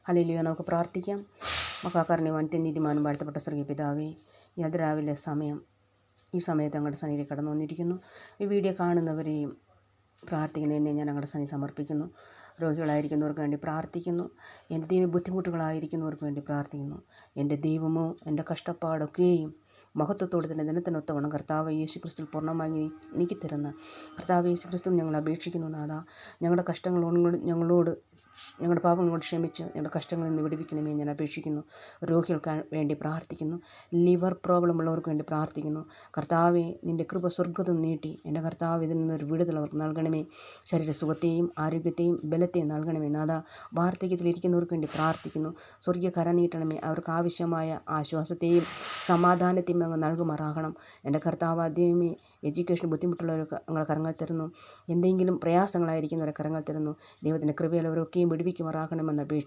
Hallelujah. നമുക്ക് പ്രാർത്ഥിക്കാം. മഹാകരുണ്യവാൻ നീതിമാനും വാഴ്ത്തപ്പെട്ട സ്വർഗീയ പിതാവേ, ഈ അതിരാവിലെ സമയം ഈ സമയത്ത് ഞങ്ങളുടെ സന്നിധിയിൽ കടന്നു വന്നിരിക്കുന്നു. ഈ വീഡിയോ കാണുന്നവരെയും പ്രാർത്ഥിക്കുന്നതിനെ ഞാൻ ഞങ്ങളുടെ സന്നിധി സമർപ്പിക്കുന്നു. രോഗികളായിരിക്കുന്നവർക്ക് വേണ്ടി പ്രാർത്ഥിക്കുന്നു. എൻ്റെ ദൈവം ബുദ്ധിമുട്ടുകളായിരിക്കുന്നവർക്ക് വേണ്ടി പ്രാർത്ഥിക്കുന്നു. എൻ്റെ ദൈവമോ എൻ്റെ കഷ്ടപ്പാടൊക്കെയും മഹത്വത്തോടെ തന്നെ ദിനത്തിനൊത്തവണ്ണം കർത്താവ് യേശുക്രിസ്തു പൂർണ്ണമായി നീക്കിത്തരുന്ന കർത്താവ് യേശുക്രിസ്തു ഞങ്ങൾ അപേക്ഷിക്കുന്നു. നാഥാ, ഞങ്ങളുടെ കഷ്ടങ്ങളോട് ഞങ്ങളുടെ പാപങ്ങളോട് ക്ഷമിച്ച് ഞങ്ങളുടെ കഷ്ടങ്ങളിൽ നിന്ന് വിടുവിക്കണമേ ഞാൻ അപേക്ഷിക്കുന്നു. രോഗികൾക്ക് വേണ്ടി പ്രാർത്ഥിക്കുന്നു. ലിവർ പ്രോബ്ലം ഉള്ളവർക്ക് വേണ്ടി പ്രാർത്ഥിക്കുന്നു. കർത്താവെ, നിൻ്റെ കൃപ സ്വർഗ്ഗത്തും നീട്ടി എൻ്റെ കർത്താവ് ഇതിൽ നിന്നൊരു വിടുതൽ അവർക്ക് നൽകണമേ. ശരീരസുഖത്തെയും ആരോഗ്യത്തെയും ബലത്തെയും നൽകണമേ. നാഥാ, വാർദ്ധക്യത്തിലിരിക്കുന്നവർക്ക് വേണ്ടി പ്രാർത്ഥിക്കുന്നു. സ്വർഗീയ കര നീട്ടണമേ. അവർക്ക് ആവശ്യമായ ആശ്വാസത്തെയും സമാധാനത്തെയും അങ്ങ് നൽകുമാറാകണം. എൻ്റെ കർത്താവ് ദൈവമേ, എഡ്യൂക്കേഷൻ ബുദ്ധിമുട്ടുള്ളവർക്ക് ഞങ്ങളുടെ കരങ്ങൾ തരുന്നു. എന്തെങ്കിലും പ്രയാസങ്ങളായിരിക്കുന്നവരെ കരങ്ങൾ തരുന്നു. ദൈവത്തിൻ്റെ കൃപയിൽ അവരൊക്കെയും വിടുവിക്കുമാറാകണമെന്ന് അപേക്ഷിക്കുന്നു.